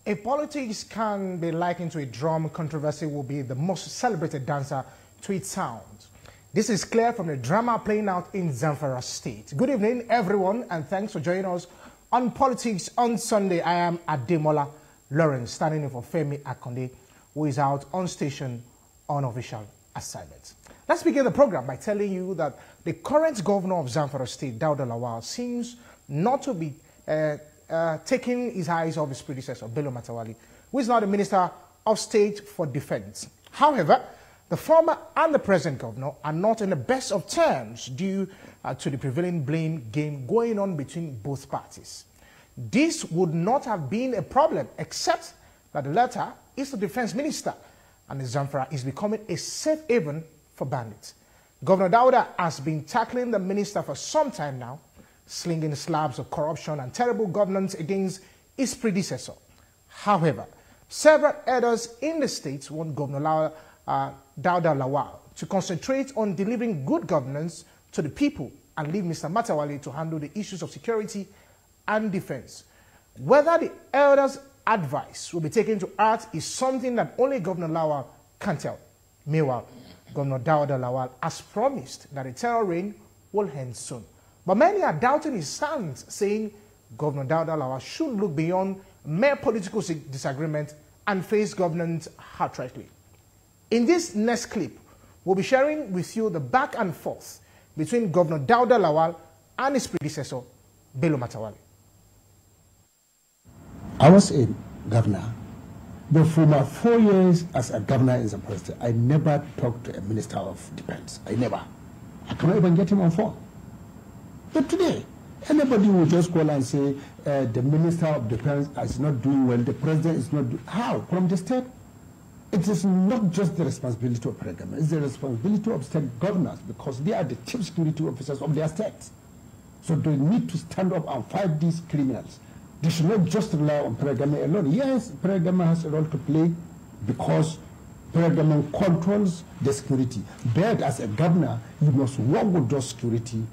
If politics can be likened to a drum, controversy will be the most celebrated dancer to its sound. This is clear from the drama playing out in Zamfara State. Good evening, everyone, and thanks for joining us on Politics on Sunday. I am Ademola Lawrence, standing in for Femi Akonde, who is out on station on official assignment. Let's begin the program by telling you that the current governor of Zamfara State, Lawal, seems not to be taking his eyes off his predecessor, Matawalle, who is now the Minister of State for Defense. However, the former and the present governor are not in the best of terms due to the prevailing blame game going on between both parties. This would not have been a problem except that the latter is the defense minister and the Zamfara is becoming a safe haven for bandits. Governor Dauda has been tackling the minister for some time now, slinging slabs of corruption and terrible governance against his predecessor. However, several elders in the state want Governor Dauda Lawal to concentrate on delivering good governance to the people and leave Mr. Matawalle to handle the issues of security and defense. Whether the elders' advice will be taken to heart is something that only Governor Lawal can tell. Meanwhile, Governor Dauda Lawal has promised that the terror reign will end soon. But many are doubting his stance, saying Governor Dauda Lawal should look beyond mere political disagreement and face governance outrightly. In this next clip, we'll be sharing with you the back and forth between Governor Dauda Lawal and his predecessor, Matawalle. I was a governor, but for my 4 years as a governor in Zamfara State, I never talked to a minister of defense. I cannot even get him on phone. But today, anybody will just call and say the Minister of Defense is not doing well, the President is not doing how? From the state? It is not just the responsibility of the government, it's the responsibility of state governors because they are the chief security officers of their states. So they need to stand up and fight these criminals. They should not just rely on government alone. Yes, government has a role to play because government controls the security. But as a governor, you must work with those security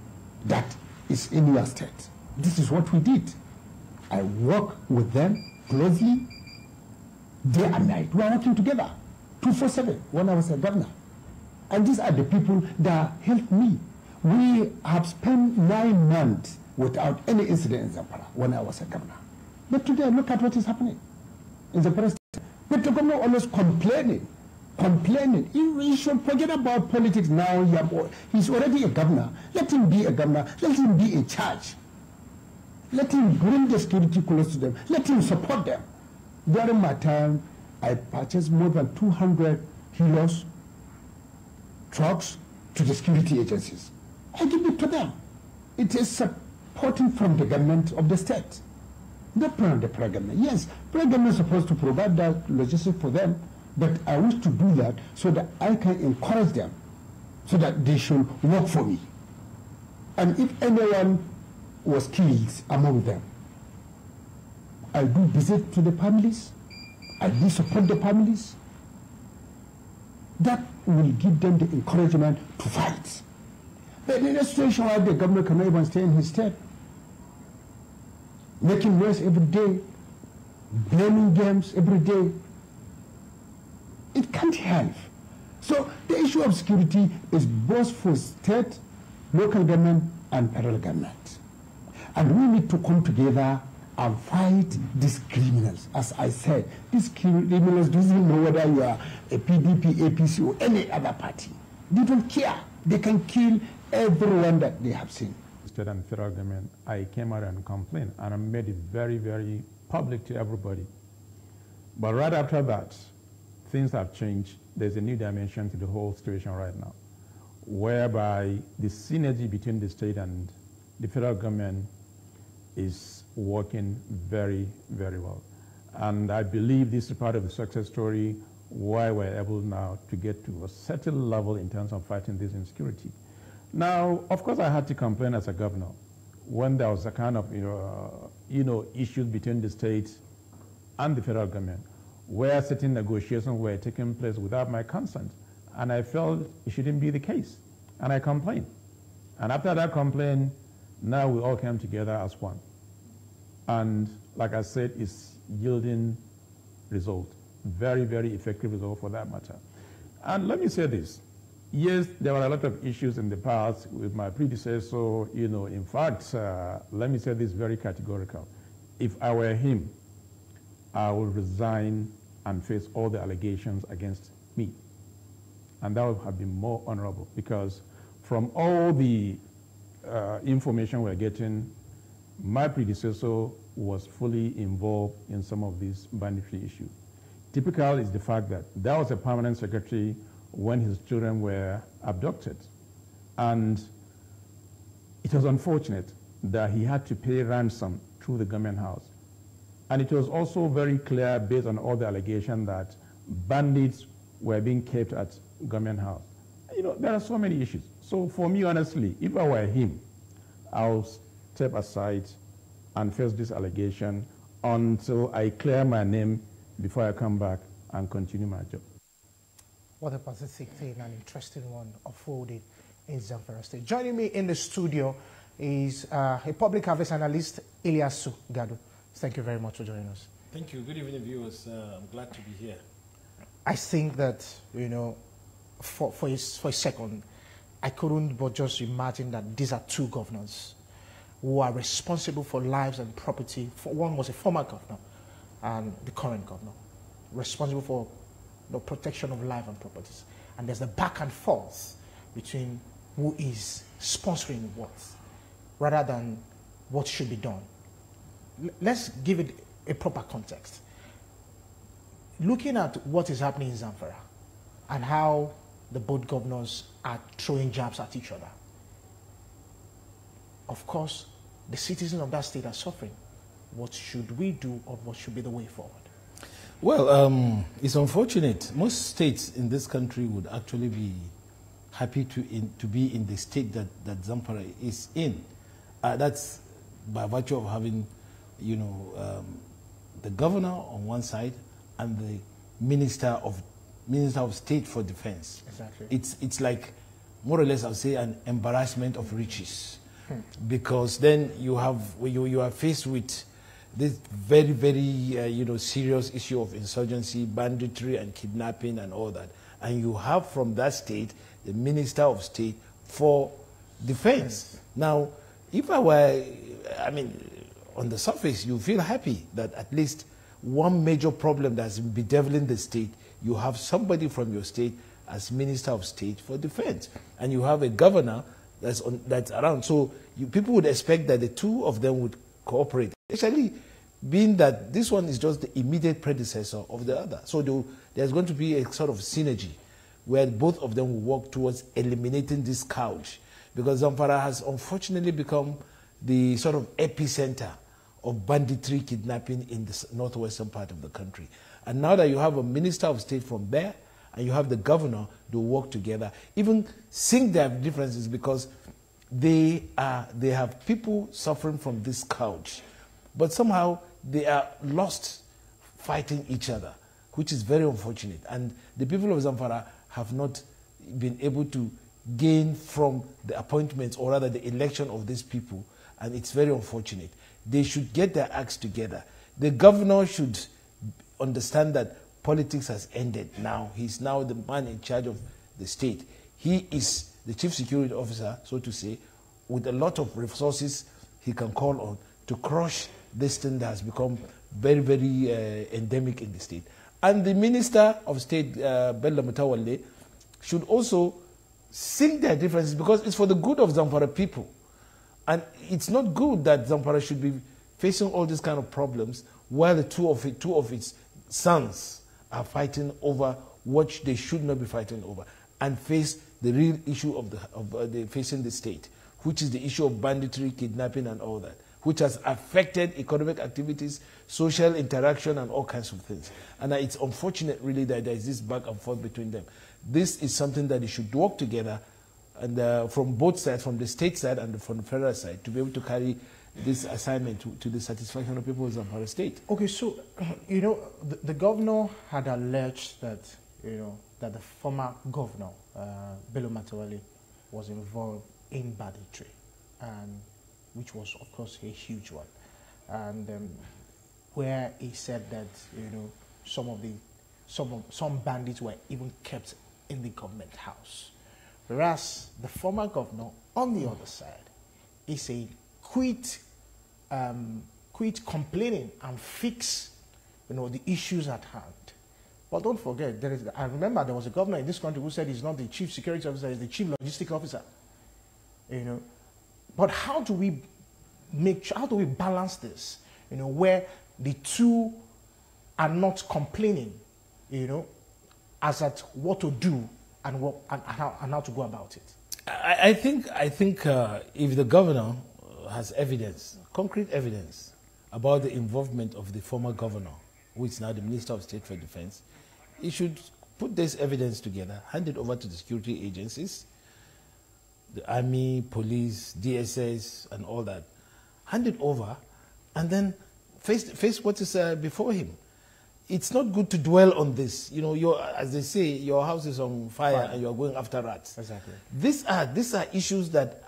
that is in your state. This is what we did. I work with them closely, day and night. We are working together, 24/7, when I was a governor. And these are the people that helped me. We have spent 9 months without any incident in Zamfara when I was a governor. But today, look at what is happening in Zamfara State. But the governor always complaining. He should forget about politics now. He's already a governor. Let him be a governor. Let him be in charge. Let him bring the security close to them. Let him support them. During my time, I purchased more than 200 kilos trucks to the security agencies. I give it to them. It is supporting from the government of the state. Not from the government. Yes, the government is supposed to provide that logistics for them. But I wish to do that so that I can encourage them, so that they should work for me. And if anyone was killed among them, I do visit to the families, I do support the families. That will give them the encouragement to fight. But in a situation where the governor cannot even stay in his state, making noise every day, blaming games every day, it can't help. So the issue of security is both for state, local government, and federal government. And we need to come together and fight these criminals. As I said, these criminals don't know whether you are a PDP, APC, or any other party. They don't care. They can kill everyone that they have seen. State and federal government, I came out and complained, and I made it very, very public to everybody. But right after that, things have changed. There's a new dimension to the whole situation right now, whereby the synergy between the state and the federal government is working very, very well. And I believe this is part of the success story why we're able now to get to a certain level in terms of fighting this insecurity. Now, of course, I had to complain as a governor when there was a kind of, issues between the state and the federal government, where certain negotiations were taking place without my consent. And I felt it shouldn't be the case. And I complained. And after that complaint, now we all came together as one. And like I said, it's yielding result, very, very effective result for that matter. And let me say this. Yes, there were a lot of issues in the past with my predecessor. In fact, let me say this very categorical. If I were him, I would resign and face all the allegations against me. And that would have been more honorable, because from all the information we're getting, my predecessor was fully involved in some of these banditry issues. Typical is the fact that there was a permanent secretary when his children were abducted. And it was unfortunate that he had to pay ransom through the government house. And it was also very clear, based on all the allegations, that bandits were being kept at government house. There are so many issues. So for me, honestly, if I were him, I'll step aside and face this allegation until I clear my name before I come back and continue my job. What a pathetic thing, an interesting one unfolded in Zamfara State. Joining me in the studio is a public affairs analyst, Ilyasu Gado. Thank you very much for joining us. Thank you. Good evening, viewers. I'm glad to be here. I think that, for a second, I couldn't but just imagine that these are two governors who are responsible for lives and property. One was a former governor and the current governor, responsible for the protection of life and properties. And there's a back and forth between who is sponsoring what, rather than what should be done. Let's give it a proper context. Looking at what is happening in Zamfara and how the both governors are throwing jabs at each other, of course, the citizens of that state are suffering. What should we do, or what should be the way forward? Well, it's unfortunate. Most states in this country would actually be happy to be in the state that Zamfara is in. That's by virtue of having, the governor on one side and the Minister of State for Defense. Exactly. It's like, more or less, I'll say, an embarrassment of riches, because then you are faced with this very, very serious issue of insurgency, banditry, and kidnapping, and all that. And you have from that state the Minister of State for Defense. Now, if I were, on the surface, you feel happy that at least one major problem that's bedeviling the state, you have somebody from your state as Minister of State for Defense, and you have a governor that's around. So people would expect that the two of them would cooperate, especially being that this one is just the immediate predecessor of the other. So there's going to be a sort of synergy where both of them will work towards eliminating this scourge, because Zamfara has unfortunately become the sort of epicenter of banditry, kidnapping in the northwestern part of the country. And now that you have a Minister of State from there, and you have the governor, they work together, even sink their differences, because they have people suffering from this scourge. But somehow they are lost fighting each other, which is very unfortunate. And the people of Zamfara have not been able to gain from the appointments, or rather the election of these people, and it's very unfortunate. They should get their acts together. The governor should understand that politics has ended now. He's now the man in charge of the state. He is the chief security officer, so to say, with a lot of resources he can call on to crush this thing that has become very, very endemic in the state. And the Minister of State, Matawalle, should also sink their differences, because it's for the good of Zamfara people. And it's not good that Zamfara should be facing all these kind of problems while the two of its sons are fighting over what they should not be fighting over, and face the real issue of facing the state, which is the issue of banditry, kidnapping, and all that, which has affected economic activities, social interaction, and all kinds of things. And it's unfortunate, really, that there is this back and forth between them. This is something that they should work together, and from both sides, from the state side and from the federal side, to be able to carry this assignment to the satisfaction of people of Zamfara State. Okay, so, the governor had alleged that, that the former governor, Matawalle, was involved in banditry, and which was, of course, a huge one. And where he said that, some bandits were even kept in the government house. Whereas the former governor, on the other side, is a quit complaining and fix, the issues at hand. But don't forget, I remember there was a governor in this country who said he's not the chief security officer, he's the chief logistic officer. But how do we balance this? Where the two are not complaining, as at what to do and how to go about it. I think if the governor has evidence, concrete evidence, about the involvement of the former governor, who is now the Minister of State for Defense, he should put this evidence together, hand it over to the security agencies, the army, police, DSS, and all that. Hand it over, and then face what is before him. It's not good to dwell on this. As they say, your house is on fire and you're going after rats. Exactly. These are issues that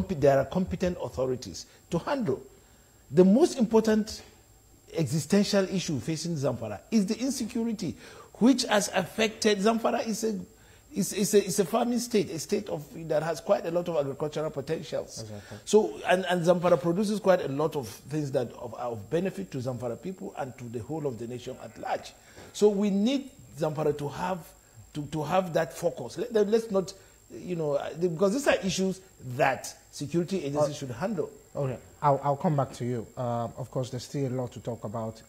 there are competent authorities to handle. The most important existential issue facing Zamfara is the insecurity, which has affected Zamfara. Is a farming state, a state that has quite a lot of agricultural potentials. Exactly. So, and Zamfara produces quite a lot of things that are of benefit to Zamfara people and to the whole of the nation at large. So we need Zamfara to have that focus. Let's not, because these are issues that security agencies should handle. Okay, I'll come back to you. Of course, there's still a lot to talk about.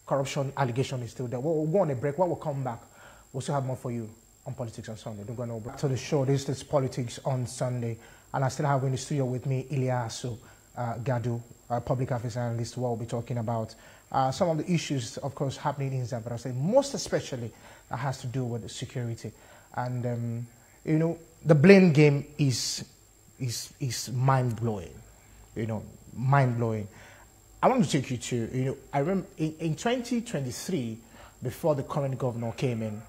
Corruption allegation is still there. We'll go on a break. When we'll come back, we'll still have more for you on Politics on Sunday. Don't go nowhere. To the show, this is Politics on Sunday, and I still have in the studio with me Ilyasu Gadu, public affairs analyst, who will be talking about some of the issues, of course, happening in Zamfara, most especially that has to do with security. And the blame game is mind blowing. Mind blowing. I want to take you to I remember in 2023, before the current governor came in.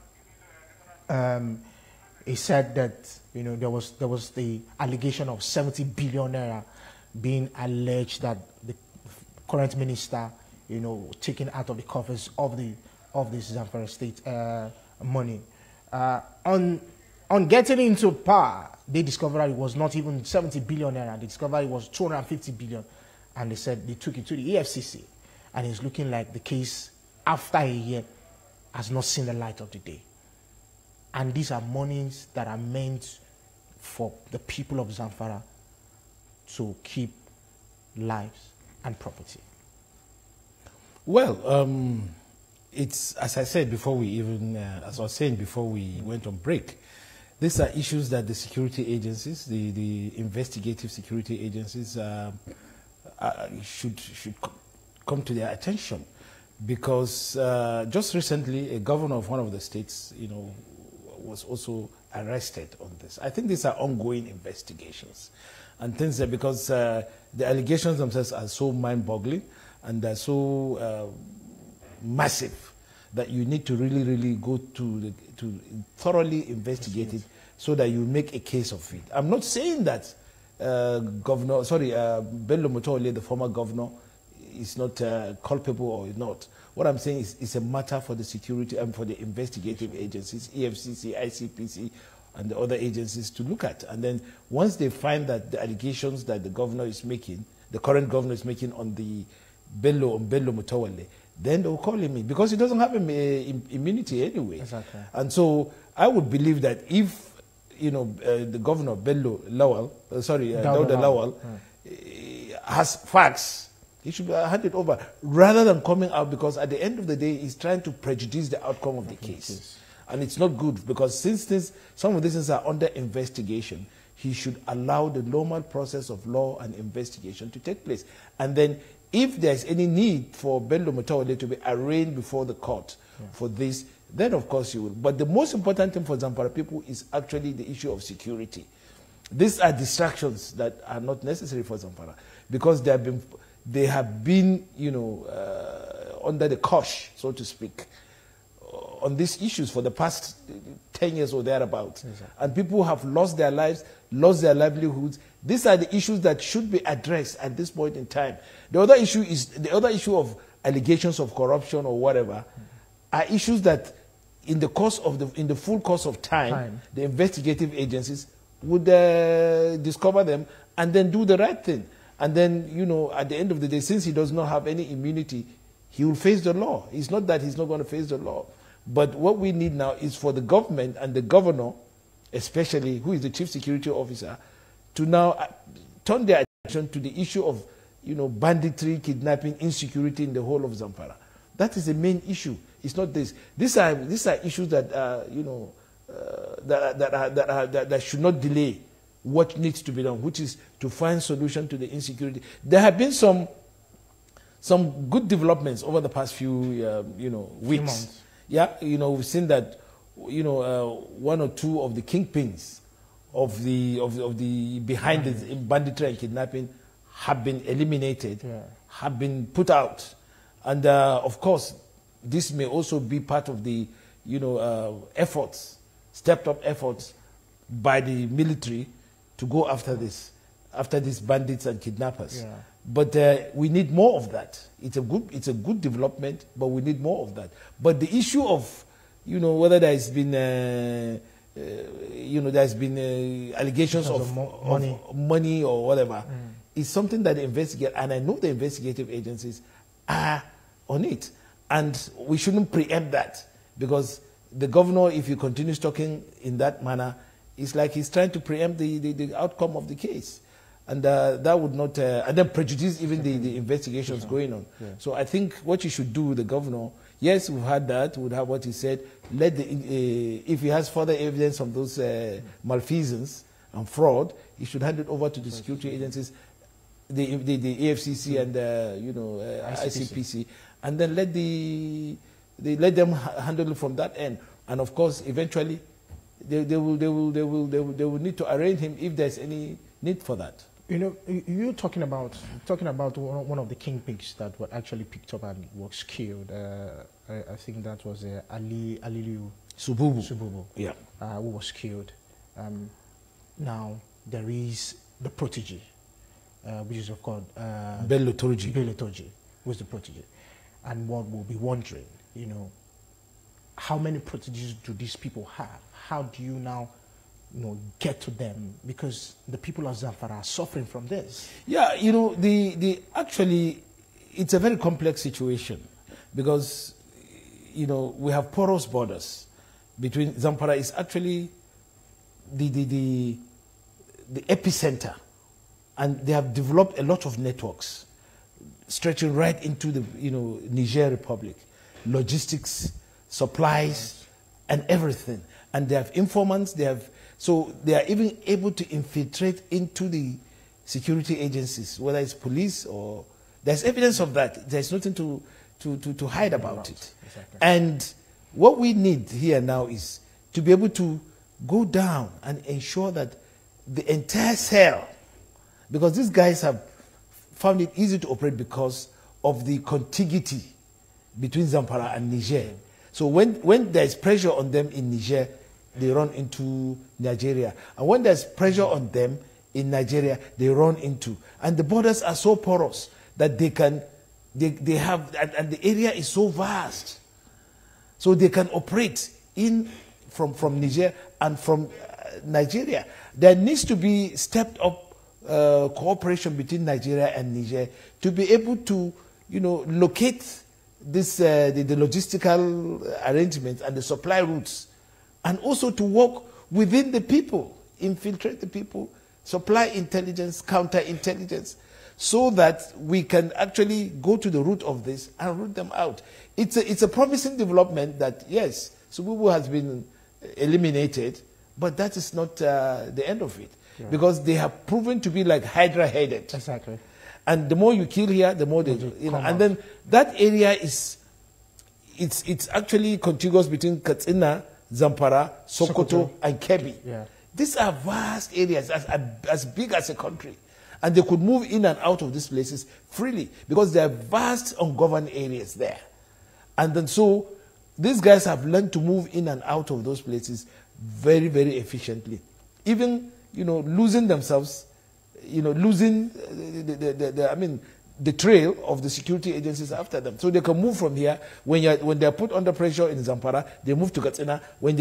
He said that there was the allegation of 70 billion naira being alleged that the current minister taken out of the coffers of this Zamfara state money. On getting into power, they discovered it was not even 70 billion naira. They discovered it was 250 billion, and they said they took it to the EFCC, and it's looking like the case after a year has not seen the light of the day. And these are monies that are meant for the people of Zamfara to keep lives and property. Well, it's, as I said before as I was saying before we went on break, these are issues that the security agencies, the investigative security agencies should come to their attention. Because just recently, a governor of one of the states, was also arrested on this. I think these are ongoing investigations and things that, because the allegations themselves are so mind-boggling and they're so massive that you need to really go to thoroughly investigate it so that you make a case of it. I'm not saying that Bello Matawalle, the former governor, is not culpable or not. What I'm saying is it's a matter for the security and for the investigative agencies, EFCC, ICPC, and the other agencies to look at. And then once they find that the allegations that the governor is making, the current governor is making on the Bello Matawalle, then they'll call him in because he doesn't have immunity anyway. Exactly. And so I would believe that if the governor Bello Lawal, Lawal, has facts, he should be handed over rather than coming out, because at the end of the day, he's trying to prejudice the outcome of the case. And it's not good, because since some of these things are under investigation, he should allow the normal process of law and investigation to take place. And then if there's any need for Bello Matawalle to be arraigned before the court for this, then of course you will. But the most important thing for Zamfara people is actually the issue of security. These are distractions that are not necessary for Zamfara, because they have been under the cosh, so to speak, on these issues for the past 10 years or thereabouts. Exactly. And people have lost their lives, lost their livelihoods. These are the issues that should be addressed at this point in time. The other issue is the other issue of allegations of corruption or whatever, are issues that in the full course of time, the investigative agencies would discover them and then do the right thing. And then, you know, at the end of the day, since he does not have any immunity, he will face the law. It's not that he's not going to face the law. But what we need now is for the government and the governor, especially, who is the chief security officer, to now turn their attention to the issue of, you know, banditry, kidnapping, insecurity in the whole of Zamfara. That is the main issue. It's not this. These are issues that, you know, that should not delay what needs to be done, which is to find solution to the insecurity. There have been some good developments over the past few, you know, weeks. Months. Yeah, you know, we've seen that, you know, one or two of the kingpins of the behind the banditry and kidnapping have been eliminated, have been put out, and of course, this may also be part of the, you know, efforts, stepped up efforts by the military to go after these bandits and kidnappers. Yeah. But we need more of that. It's a good development, but we need more of that. But the issue of, you know, whether there's been you know, there's been allegations of money or whatever, is something that they investigate, and I know the investigative agencies are on it, and we shouldn't preempt that, because the governor, if he continues talking in that manner, it's like he's trying to preempt the outcome of the case. And that would not, and then prejudice even the investigations going on. Yeah. So I think what you should do, the governor, yes, we've had that, we'll have what he said, let if he has further evidence of those malfeasance and fraud, he should hand it over to the security agencies, the AFCC and, you know, ICPC, and then let them handle it from that end. And of course, eventually, they will need to arraign him if there's any need for that. You know, you're talking about one of the kingpins that were actually picked up and was killed. I think that was Aliyu Sububu. Yeah. Who was killed. Now there is the protege, which is called Bello Turji. Bello Turji, who's the protege, and one will be wondering, you know, how many proteges do these people have? How do you now, you know, get to them, because the people of Zamfara are suffering from this? Yeah, you know, actually, it's a very complex situation, because, you know, we have porous borders between. Zamfara is actually the epicenter, and they have developed a lot of networks stretching right into the, you know, Niger Republic, logistics, supplies, and everything. And they have informants, so they are even able to infiltrate into the security agencies, whether it's police or, there's evidence of that. There's nothing to hide about it. Exactly. And what we need here now is to be able to go down and ensure that the entire cell, because these guys have found it easy to operate because of the contiguity between Zamfara and Niger. So when there's pressure on them in Niger, they run into Nigeria. And when there's pressure on them in Nigeria, they run into. And the borders are so porous that they have, and the area is so vast. So they can operate from Niger and from Nigeria. There needs to be stepped up cooperation between Nigeria and Niger to be able to, you know, locate this, the logistical arrangements and the supply routes, and also to work within the people, infiltrate the people, supply intelligence, counter-intelligence, so that we can actually go to the root of this and root them out. It's a promising development that, yes, Sububu has been eliminated, but that is not the end of it. Yeah. Because they have proven to be like Hydra-headed. Exactly. And the more you kill here, the more they, you know. And then that area is, it's actually contiguous between Katsina, Zamfara, Sokoto, and Kebbi. Yeah. These are vast areas, as big as a country. And they could move in and out of these places freely, because there are vast ungoverned areas there. And then so these guys have learned to move in and out of those places very, very efficiently. Even, you know, losing themselves, you know, losing the trail of the security agencies after them. So they can move from here. When they're put under pressure in Zamfara, they move to Katsina. When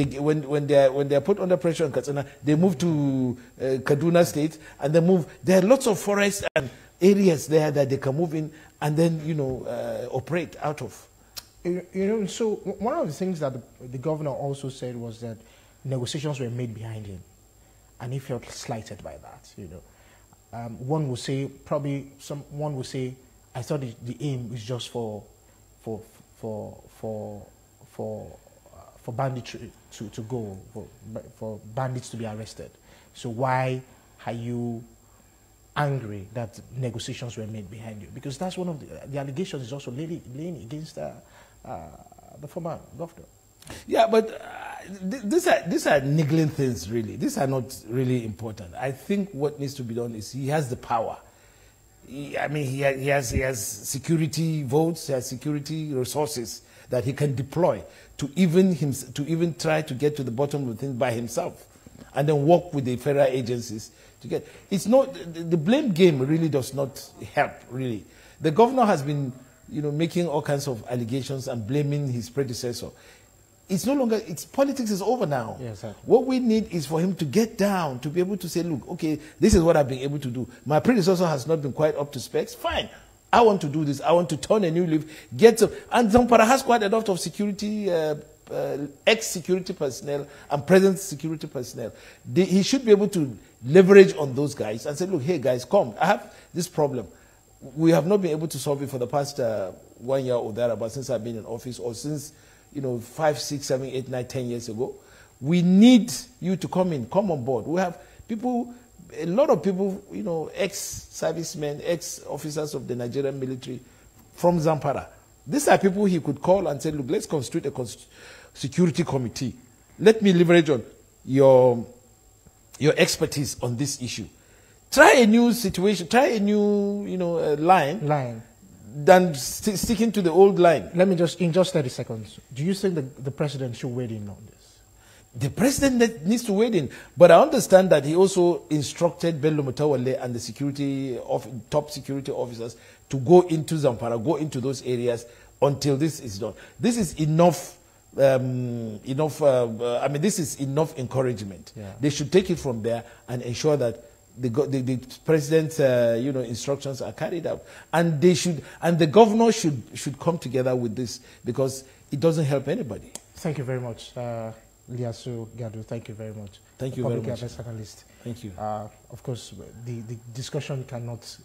they're put under pressure in Katsina, they move to Kaduna State, and they move. There are lots of forests and areas there that they can move in and then, operate out of. So one of the things that the governor also said was that negotiations were made behind him, and he felt slighted by that. One will say, one will say, I thought the aim is just for banditry to go, for bandits to be arrested. So why are you angry that negotiations were made behind you? Because that's one of the allegations is also laying against the former governor. Yeah, but these are niggling things, really. These are not really important. I think what needs to be done is he has the power. He has security votes, he has security resources that he can deploy to even try to get to the bottom of things by himself, and then work with the federal agencies to get. It's not the blame game really does not help, really. The governor has been making all kinds of allegations and blaming his predecessor. It's no longer, politics is over now. Yes, sir. What we need is for him to get down, to be able to say, look, okay, this is what I've been able to do. My predecessor has not been quite up to specs. Fine. I want to do this. I want to turn a new leaf. And Zamfara has quite a lot of security, ex-security personnel and present security personnel. He should be able to leverage on those guys and say, look, hey guys, come. I have this problem. We have not been able to solve it for the past 1 year or thereabouts since I've been in office, or since 5, 6, 7, 8, 9, 10 years ago. We need you to come on board. We have people, a lot of people, ex-servicemen, ex-officers of the Nigerian military from Zamfara. These are people he could call and say, look, let's constitute a security committee. Let me leverage on your expertise on this issue. Try a new situation, try a new, line. Than sticking to the old line. Let me in just 30 seconds, do you think the president should weigh in on this? The president needs to weigh in, but I understand that he also instructed Bello Matawalle and the top security officers to go into Zamfara, go into those areas until this is done. This is enough. This is enough encouragement. Yeah. They should take it from there and ensure that the president's instructions are carried out, and the governor should come together with this, because it doesn't help anybody. Thank you very much, Liasu Gadu. Thank you very much. Thank you very much. Public affairs analyst. Thank you. Of course, the discussion cannot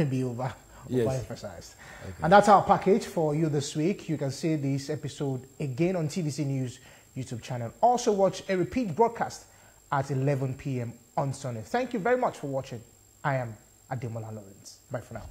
be overemphasized. Okay. And that's our package for you this week. You can see this episode again on TVC News YouTube channel. Also watch a repeat broadcast at 11 p.m. on Sunday. Thank you very much for watching. I am Ademola Lawrence. Bye for now.